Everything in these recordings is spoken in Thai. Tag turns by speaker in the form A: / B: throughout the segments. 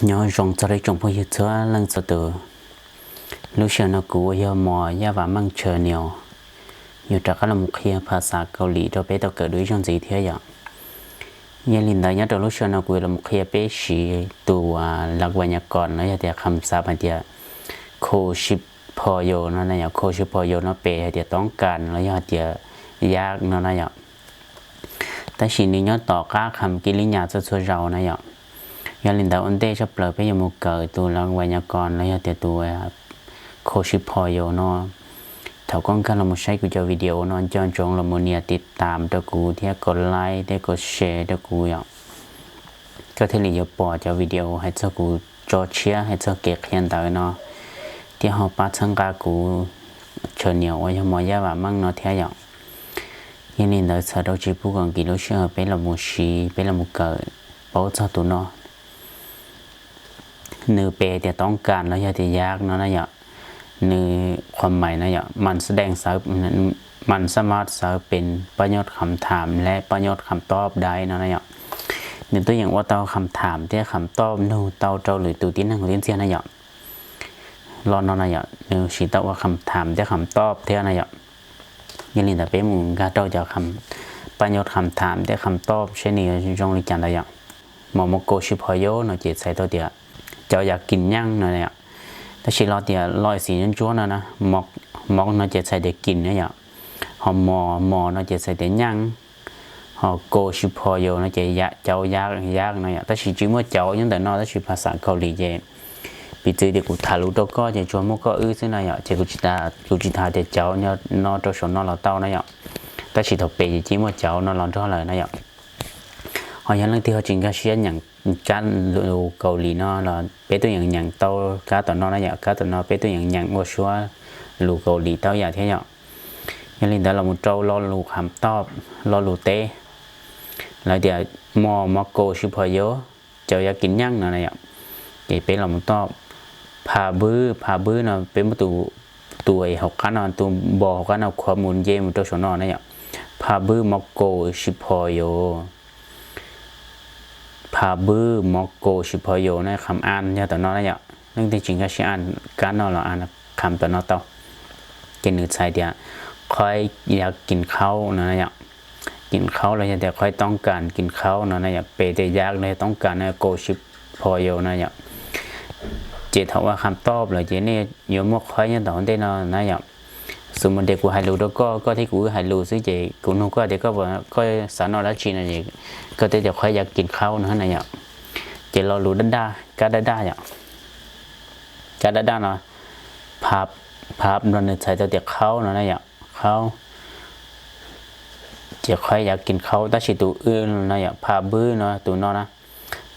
A: nhỏ rong cho đấy trồng phong hiệu chúa lần sau từ lúc sau nó cũ giờ mò giờ và mang chờ nhiều nhiều trắc là một khiภาษาเกาหลีเราไปต่อเกิดด้วยช่องสีเทียอย่างยังลินได้ยังตัวลูกชายนักวิลมุขยาเปชีตัวหลักวิญญาณแล้วยังแต่คำศัพท์อันเดียโคชิปพอโยนั่นนะอย่างโคชิปพอโยนั่นเปย์เดียต้องการแล้วยังเดียยากนั่นนะอย่างแต่สิ่งนี้ยังต่อก้าคำกิริยาจะช่วยเรานะอย่างยังลินได้อันเดชเปล่าไปยังมุกเกิดตัวหลักวิญญาณแล้วยังแต่ตัวโคชิปพอโยนั่นถ้าก้องกันเราไม่ใช้กูจะวิดีโอนอนจอนจงเราโมเนียติดตามตะกูที่กดไลค์ได้กดแชร์ตะกูอย่างก็ที่เหลือปอจะวิดีโอให้เจ้ากูจอเชียให้เจ้าเก็บเขียนต่อเนาะที่เขาปัดสังกากูเชิญเหนียวไว้ยังมอยาว่ามั่งเนาะเทียอย่างยันนี่เราจะเราจีบผู้กองกิโลเชื่อเป็นละมุชีเป็นละมุเกิดเป้าเจ้าตัวเนาะเนื้อเปย์แต่ต้องการแล้วยาที่ยากเนาะนะอย่างในความหมายนะอย่างมันแสดงสาวมันสามารถสาวเป็นประโยชน์คำถามและประโยชน์คำตอบได้นะอย่างในตัวอย่างว่าเตาคำถามที่คำตอบนูเตาเจ้าหรือตัวที่นั่งของเรียนเสียนะอย่างรอนนะอย่างในสีเตาว่าคำถามที่คำตอบเท่านะอย่างยันลินแต่เป็นมุงกาเจ้าจะคำประโยชน์คำถามที่คำตอบเช่นนี้จงริจารณ์อย่างหมอมโกชิพโยเนาะเจ็ดใส่ตัวเดียวเจ้าอยากกินยั่งนะอย่างถ้าชิลอเดียลอยสีนั่นจ้วนะหมอกน่าจะใส่เด็กกินนะอย่างหอมหมอน่าจะใส่เด็กย่างหอโกชิพอโยน่าจะยะเจ้ายากนะอย่างถ้าชิจิ้มว่าเจ้ายังแต่นอถ้าชิภาษาเกาหลีเจปีจืดเด็กกูทารุตัวก็จะชวนมุกก็ซึ่งนะอย่างเจ้ากูจิตาเด็กเจ้าเนี่ยนอตัวชนนอเราเต้านะอย่างถ้าชิถกเปย์จิ้มว่าเจ้านอร้อนเท่าไหร่นะอย่างหอยังเรื่องที่เขาจริงก็เชื่ออย่างการดูเกาหลีเนาะเราเป็นตัวอย่างเต้าการต่อนอนะอย่างการต่อนอเป็นตัวอย่างว่าชัวลูเกาหลีเต้าอย่างเท่าอย่างลินแต่เราหมดเจ้ารอลูคำตอบรอลูเต้แล้วเดี๋ยวมอโกชิพโยเจ้าอยากกินยั่งนะอย่างเดี๋ยวเป็นเราหมดตอบพาบื้อเนาะเป็นตัวหกกันเนาะตัวบอหกกันเนาะความมุนเย่มันตัวชนนอนะอย่างพาบื้อมอโกชิพโยพาบื้อมอโกชิพโยนะคำอ่านเนี่ยแต่นอนะอย่างนั่นจริงๆก็ใช้อ่านการนอเราอ่านคำแต่นอเต้ากินหนึ่งใส่เดียวค่อยอยากกินข้าวนะอย่างกินข้าวเราจะแต่ค่อยต้องการกินข้าวนะอย่างเปย์แต่ยากเลยต้องการนะโกชิพโยนะอย่างเจตว่าคำตอบเลยเจนี่โยมค่อยยังต่อได้นะอย่างสมมติเด็กกูให้รู้แล้วก็ที่กูให้รู้ซึ่งเจกูนู้ก็เด็กก็บอกก็สารนอรัชีนะเจก็เดี๋ยวค่อยอยากกินข้าวนะอย่างเจเรารู้ด้าก็ด้าอย่างก็ด้าเนาะภาพนนใส่ตัวเด็กข้าวนะอย่างข้าวเจค่อยอยากกินข้าวแต่ชิตัวอื่นนะอย่างพาบื้อเนาะตัวนอนะ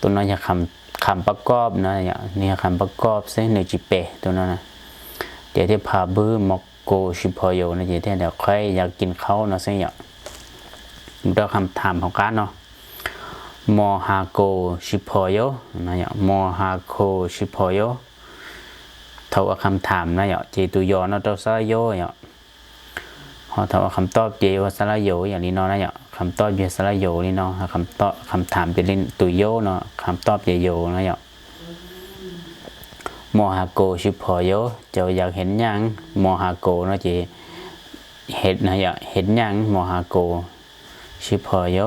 A: ตัวนออยากคำประกอบนะอย่างนี่คำประกอบเส้นหนึ่งจิเปตัวนั้นนะเดี๋ยวที่พาบื้อมอกโกชิพโยนะเดี๋ยวค่อยอยากกินข้าวนะเส้นอย่างเราคำถามของการเนาะมอฮาโกชิพโยนะอย่างมอฮาโกชิพโยเท่ากับคำถามนะอย่างเจตุยอนะตัวสลายโยอย่างพอเท่ากับคำตอบเจว่าสลายโยอย่างนี้เนาะนะอย่างคำตอบเจสลายโยนี่เนาะคำถามจะเล่นตุยโยเนาะคำตอบเจโยนะอย่างมอฮาโกชิพโยเจ้าอยากเห็นยังมอฮาโกนะเจเห็นนะอย่างเห็นยังมอฮาโกชิพโย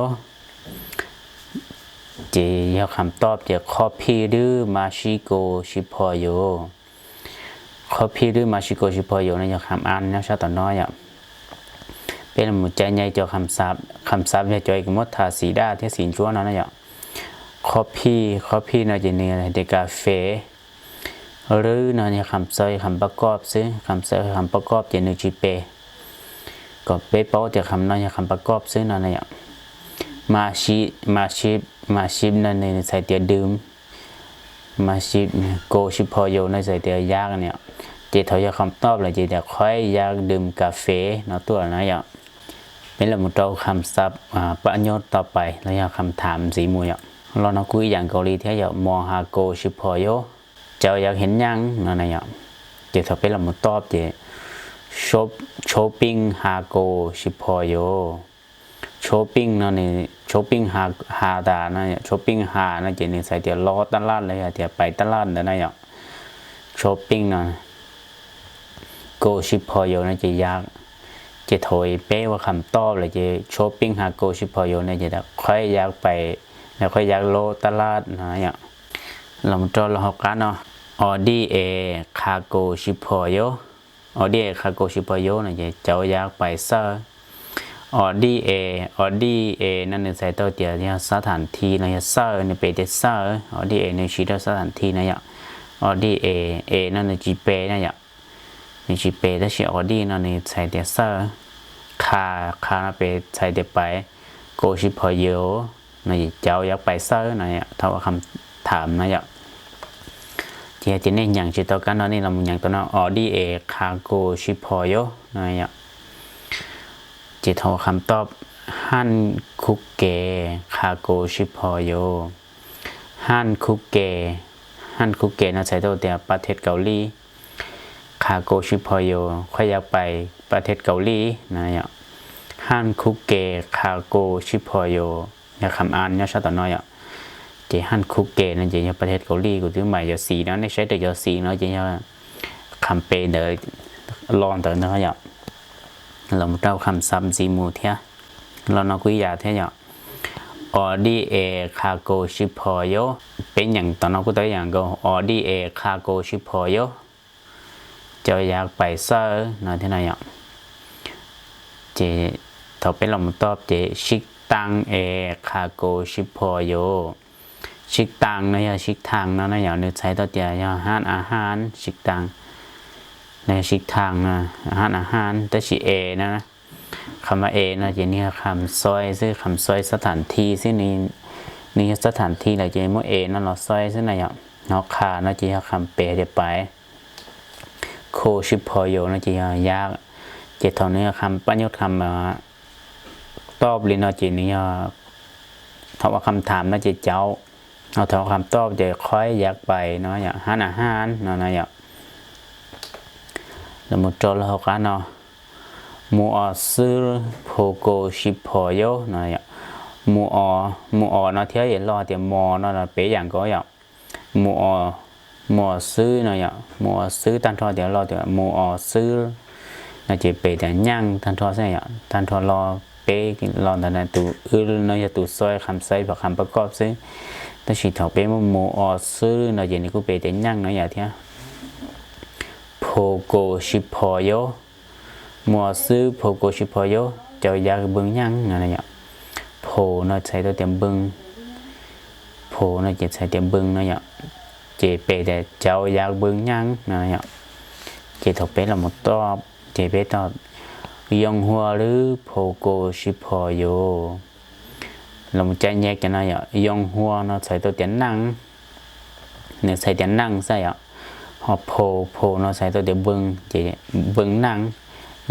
A: เจยาคำตอบเจคอพีหรือมาชิโกชิพโยคอพีหรือมาชิโกชิพโยนะยาคำอ่านนะชาต่อน้อยอ่ะเป็นหมู่ใจใหญ่เจ้าคำศัพท์จะอีกมดทาสีด้าที่สีจ้วนั่นนะอย่างคอพีนะจะเนี่ยเด็กกาแฟหรือเนี่ยคำใส่คำประกอบซิคำใส่คำประกอบจะนึกจีเปก็เป๊ะเป้าจะคำน้อยคำประกอบซินั่นนะอย่างมาชิบนั่นเนี่ยใส่เตียดื่มมาชิบโกชิพโยในใส่เตียยากเนี่ยเจเท่าจะคำตอบเลยเจแต่ค่อยอยากดื่มกาแฟเนาะตัวนะอย่างเป็นละมุตโตคำศัพท์ประโยชน์ต่อไปแล้วอย่างคำถามสีมูอย่างเราเนาะคุยอย่างเกาหลีที่อย่างมอฮาโกชิพโยเจ้าอยากเห็นยังนั่นอย่างเจเท่าเป็นละมุตตอบเจช้อปปิ้งฮาโกชิพโยช ช้อปปิ้งเนาะนี่ช้อปปิ้งหาตาเนาะช้อปปิ้งหาเนาะเจนี่ใส่เดี๋ยวรอตลาดเลยเดี๋ยวไปตลาดเนาะเนี่ยช้อปปิ้งเนาะโกชิพอโยเนาะจะยากจะถอยเป๊ะว่าคำตอบเลยจะช้อปปิ้งหาโกชิพอโยเนาะจะค่อยอยากไปแล้วค่อยอยากโลตลาดเนาะเนี่ยเรามาจอเราหกันเนาะออดี้เอคาโกชิพอโยออดี้คาโกชิพอโยเนาะจะเจ้าอยากไปเซอร์ออดี้เอนั่นในใส่ตัวเดียวเนี่ยสถานที่นะเนี่ยเซอร์ในเปเดเซอร์ออดี้เอในชีตสถานที่นะเนี่ยออดี้เอนั่นในจีเปนะเนี่ยในจีเปถ้าชีออดี้นั่นในใส่เดียเซอร์คานะเปใส่เดียไปโกชิพอโยในเจ้าอยากไปเซอร์นะเนี่ยถ้าว่าคำถามนะเนี่ยจะเน้นอย่างชิตกันนั่นนี่เราอย่างตัวนั้นออดี้เอคาโกชิพอโยนะเนี่ยจะโทรคำตอบฮันคุกเกคาโกชิพอโยฮันคุกเกนะใช้ตัวเดียวประเทศเกาหลีคาโกชิพอโยค่อยอยากไปประเทศเกาหลีนะเนี่ยฮันคุกเกคาโกชิพอโยอยากคำอ่านเนี่ยชัดต่อน้อยเจฮันคุกเกนั่นเจเนี่ยประเทศเกาหลีกูถึงหมายจะสีนะในใช้แต่จะสีเนาะเจเนี่ยคำเปเดอร์ลอนต่อเนาะเนี่ยเราเล่าคำซ้ำสีมูเทียเรานกุยยาเทียออดี้เอคาโกชิพอโยเป็นอย่างตอนนั้นก็ตัวอย่างก็ออดี้เอคาโกชิพอโยจะอยากไปเซอร์นะที่ไหนอ่ะเจถ้าเป็นเราตอบเจชิกตังเอคาโกชิพอโยชิกตังนะอย่าชิกทางนะอย่านึกใช้ตัวเดียวอย่าห้านอาหารชิกตังในชิกทางนะอาหารแต่ชีเอนะคำว่าเอนะจะนี่คำซอยซึ่งคำซอยสถานที่ซึ่งนี่สถานที่อะไรจะมั่วเอนั่นเราซอยซึ่งอะไรอย่างนอกคานะจะคำเปเดี๋ยวไปโคชิพอโยนะจะยากเจ็ดเท่านี้คำปัญญาคำตอบเลยนะจะนี่ถ้าว่าคำถามนะจะเจ้าเอาถ้าคำตอบจะค่อยอยากไปเนาะอย่างห้านอาหารเนาะอย่างแล้วมุดจอแล้วกันเนาะมูอซื้อโพโกชิพอโยนะอย่างมูอเนาะเที่ยวเห็นรอเดี๋ยวมอเนาะเป๊ะอย่างก็อย่างมูอซื้อนะอย่างมูอซื้อตันทอเดี๋ยวรอเดี๋ยวมูอซื้อนะจะเป๊ะแต่ย่างตันทอใช่อย่างตันทอรอเป๊ะรอแต่นั้นตัวเนาะจะตัวซอยคำใส่แบบคำประกอบซึ่งแต่ฉีดถอเป๊ะมูอซื้อนะอย่างนี้ก็เป๊ะแต่ย่างเนาะอย่างเที่ยวโพโกชิพอโยมัวซื้อโพโกชิพอโยเจ้าอยากบึงยังอะไรอย่างโพน่าใช้ตัวเต็มบึงโพน่าจะใช้เต็มบึงนะอย่างเจเปแต่เจ้าอยากบึงยังอะไรอย่างเจถกเปเราหมดตอบเจเปตอบยองหัวหรือโพโกชิพอโยเราใจแยกกันนะอย่างยองหัวน่าใช้ตัวเต็มนั่งเนี่ยใช้เต็มนั่งใช่อ่ะหอบโพน่าใช้ตัวเต็มบึงเจบึงนั่ง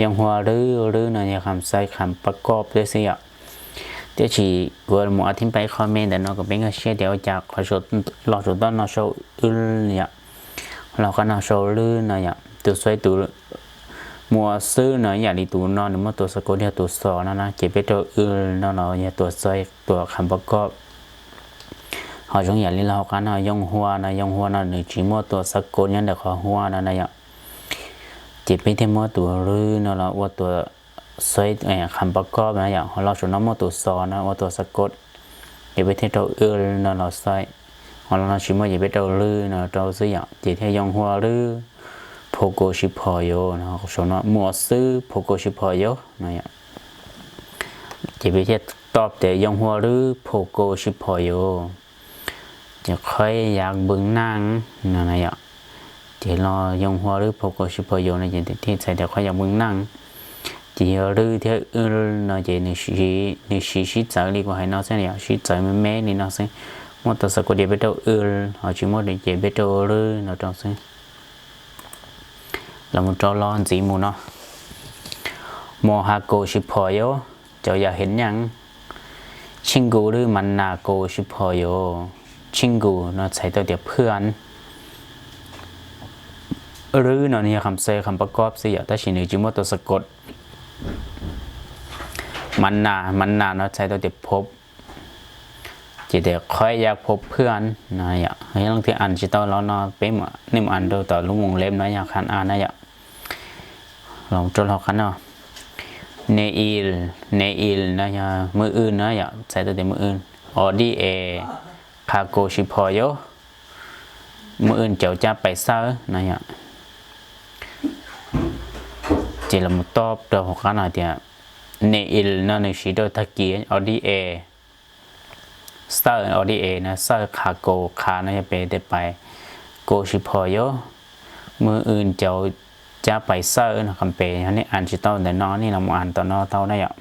A: ยังหัวหรือเนาะคำใส่คำประกอบด้วยสิอ่ะเดี๋ยวชีกวนหมูอธิบายคอมเมนต์แต่เนาะก็เป็นก็เชื่อเดี๋ยวจากขอชดรอชดต้นเนาะโชว์เนี่ยเราก็เนาะโชว์ลื่นเนาะตัวสวยตัวมัวซื้อเนาะอย่างนี้ตัวเนาะหรือว่าตัวสะกดเนี่ยตัวสอนะเก็บไปตัวเนาะเนี่ยตัวสวยตัวคำประกอบเขาจงอย่างนี้เราก็เนาะยงหัวเนาะหนึ่งจีมัวตัวสะกดเนี่ยเดี๋ยวขอหัวนะเนี่ยเจ็บไปที่มัวตัวรือเนาะว่าตัวสวยคำประกอบนะอย่างเราชวนน้องมัวตัวซอนะว่าตัวสะกดเจ็บไปที่ตัวเนาะเราสวยเราชิมัวเจ็บไปตัวรือเนาะตัวซื้ออย่างเจ็บที่ยองหัวรือโพโกชิพอโยนะชวนน้องมัวซื้อโพโกชิพอโยนะอย่างเจ็บไปที่ตอบแต่ยองหัวรือโพโกชิพอโยจะค่อยอยากบึงนั่งนะอย่างเดี๋ยวรอยงหัวหรือโพโกชิพอโยในอย่างที่ใส่เดี๋ยวเขาอยากมึงนั่งเดี๋ยวหรือที่เนาะเดี๋ยวนี่ชีจ่ายดีกว่าให้เนาะเส้นเนี่ยชีจ่ายไม่แม่นี่เนาะเส้นมอเตอร์สกุลเดี๋ยวไปตัวเอาชิมอเดี๋ยวไปตัวหรือเนาะตรงเส้นเรามาจอร้อนสีมูเนาะโมฮาโกชิพอโยเจ้าอยากเห็นยังชิงกูหรือมันนาโกชิพอโยชิงกูเนาะใส่ตัวเดี๋ยวเพื่อนหรือเนาะนี่คำเซคำประกอบสิถ้าชินจิมว่าตัวสะกด มันนาเนาะใช้ตัวเดียวพบchỉ để khói giác phổ phượng này ạ hay là thì ăn chỉ tao nó bém mà nếu ăn đâu tao lúc mùng lem nó nhà khăn ăn này ạ lòng trôn học khăn nào neil nó nhà mưa ươn nó ạ sẽ tới mưa ươn odi cargo shipoyo mưa ươn chậu cha bảy sao này ạ chỉ là một top đồ học khăn nào thì neil nó này chỉ đôi thắc kia odi star ODA นะ star คาโกคานะจะไปได้ไปโกชิพอยมืออื่นจะไปเซอร์นะคำเปย์นี่อ่านชิตอแต่นอนี่เราอ่านตอนนอเท่านั้นอ่ะ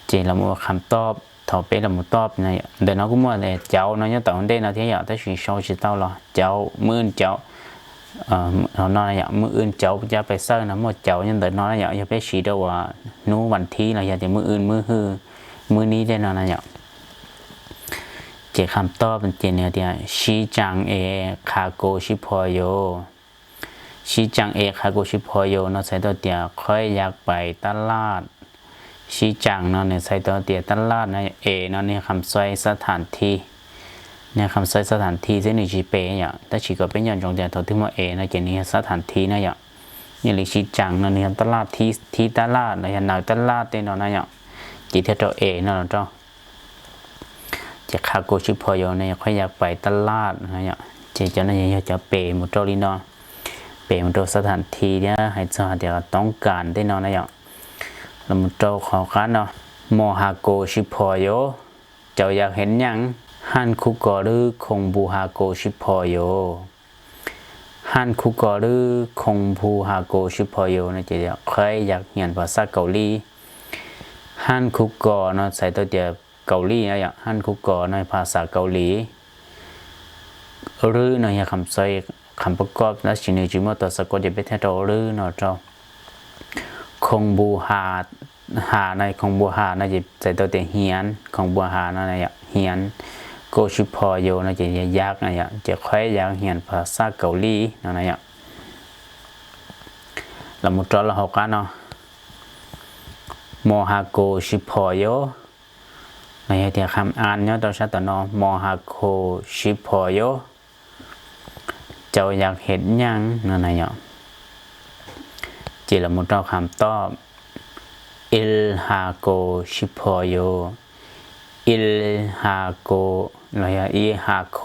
A: เจเราคำตอบถอเปเราตอบนะเดี๋ยวน้องก็มัวเลยเจ้าน้องจะตอบได้นะที่อยากแต่สิ่งโชว์ชิตอหรอเจ้ามือเจ้าเรานอนอย่างมืออื่นเจ้าจะไปเซอร์นะหมดเจ้ายังเดินนอนอย่างจะไปฉีดว่านู้วันที่เราอยากจะมืออื่นมือนี้ได้นอนอย่างเจคำตอบเป็นเจเนี่ยเดียชิจังเอคาโกชิพอยโยชิจังเอคาโกชิพอยโยเนาะใส่ตัวเดียค่อยอยากไปตลาดชิจังเนาะเนี่ยใส่ตัวเดียตลาดนะเอเนาะเนี่ยคำสวยสถานที่เนี่ยคำสวยสถานที่ที่หนึ่งชีเปย์อย่างแต่ชีก็เป็นอย่างจงเดียตัวที่ว่าเอนะเจนี่สถานที่นะอย่างนี่เลยชิจังเนาะเนี่ยตลาดที่ตลาดนะอย่างหนาวตลาดเต้นเนาะนะอย่างจีเท่าตัวเอเนาะเจ้าจะคาโกชิพอยเนี่ยค่อยอยากไปตลาดนะเนี่ยจะนั่นอยากจะเปย์มุตโตลินอเปย์มุตโตสถานที่เนี่ยให้เจ้าเดี๋ยวต้องการได้นอนนะเนี่ยแล้วมุตโตขอกันเนาะโมฮาโกชิพอยเจ้าอยากเห็นยังฮันคุกอหรือคงบูฮาโกชิพอยฮันคุกอหรือคงบูฮาโกชิพอยเนี่ยจะค่อยอยากเรียนภาษาเกาหลีฮันคุกอเนาะใส่ตัวเดียวเกาหลีนะอย่างฮันคุกอในภาษาเกาหลีหรือในคำใช้คำประกอบและสิ่งที่มันตัวสะกดจะเป็นเท่าหรือเนาะเจ้าคงบูฮาในคงบูฮาในจะใส่ตัวเดียวเฮียนคงบูฮาในอย่างเฮียนโกชิพอโยในจะยากนะอย่างจะค่อยยากเฮียนภาษาเกาหลีนะอย่างเรามุดจอเราหกกันเนาะโมฮาโกชิพอโยในเดียคำอ่านเนี่ยตัวชัดตัวนอมฮาโคชิพอโยเจ้าอยากเห็นยังนั่นไงเนี่ยจีละมุดเราคำตอบอิลฮาโกชิพอโยอิลฮาโกอะไรอีฮาโค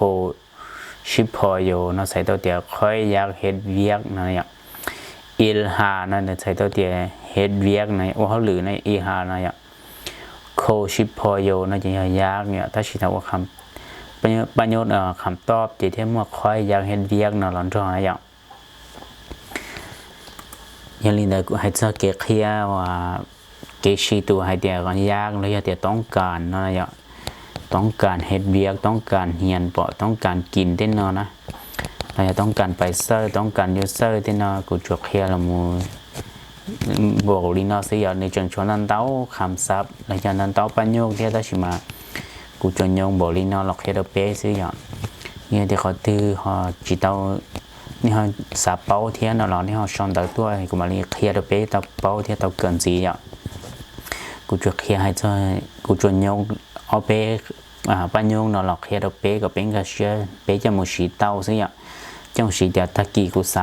A: ชิพอโยเนาะใส่ตัวเดียวค่อยอยากเห็นเวียกนั่นเนี่ยอิลฮานั่นใส่ตัวเดียวเห็นเวียกในโอ้เขาหรือในอีฮานั่นเนี่ยโคชิพอโยน่าจะยากเนี่ยถ้าชิตาว่าคำประโยชน์คำตอบจีเทียมว่าค่อยอยากเห็นเวียกเนาะหลังจากนั้นอย่างลินเดอร์ให้เจอเกเคียว่าเกชีตัวให้เดียกันยากแล้วเดียต้องการเนาะอย่างต้องการเห็นเวียกต้องการเฮียนปอต้องการกินเต้นเนาะนะเราจะต้องการไปเซอร์ต้องการยูเซอร์เต้นเนาะกูจวกเคียละมูบอกลีนอสิในจังชวนนั้นเต้าคำซับในจังนั้นเต้าปัญโยกที่ได้ชิมากูจนยงบอกลีนอหลอกเฮดเป้สิอย่างเนี่ยที่เขาตื้อเขาจีเต้านี่เขาสับเป้าเทียนเรานี่เขาชอนเต้าตัวกูมาลีเฮดเป้เต้าเป้าเทียนเต้าเกินสิอย่างกูจะเคลียร์ให้เจ้ากูจนยงเอาเป้ปัญโยกเราหลอกเฮดเป้กับเป็นกระเชื่อเป้จะมุชีเต้าสิอย่างจังสีเดียตะกี้กูส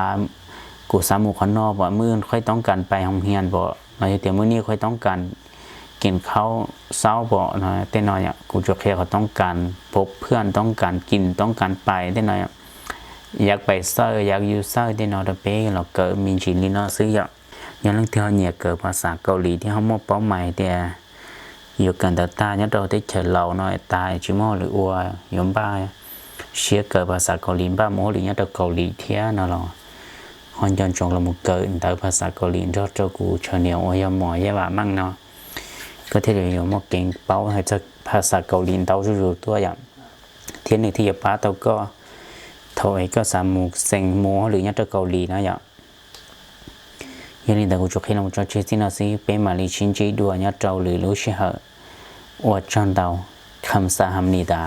A: ามุขนอกว่ามื้อค่อยต้องการไปโรงเรียนบ่เราจะเดี๋ยวมื้อนี้ค่อยต้องการกินข้าวเช้าบ่นะแต่น้อยอ่ะกูจะแค่เขาต้องการพบเพื่อนต้องการกินต้องการไปแต่น้อยอยากไปเซอร์อยากอยู่เซอร์แต่น้อยตะเป้เราเกิดมีชีลินอซื้ออย่างเรื่องที่เขาเนี่ยเกิดภาษาเกาหลีที่เขามอบเป้าหมายแต่อยู่กันแต่ตาเนี่ยเราได้เฉลาหน่อยตายชิมอหรืออัวยมบ้าเชื่อเกิดภาษาเกาหลีบ้าโมหรือเนี่ยเราเกาหลีเทียนะเราฮอนจอนจงเราหมดเกิดแต่ภาษาเกาหลีเราจะกูเฉลียวอยหมอยว่ามั่งเนาะก็ที่เรียกว่าเก่งเป้าให้จะภาษาเกาหลีเต้าจู่ๆตัวอย่างเทียนหนึ่งที่จะป้าเต้าก็เท่าไอ้ก็สามหมู่เซงโมหรือเนี่ยจะเกาหลีนะอย่างนี้แต่กูจะให้เราจะเชื่อที่น่าสิเป็นมาลีชินจีดัวเนี่ยเจ้าหรือรู้เชื่อว่าจันเต้าคำสาหามนิดา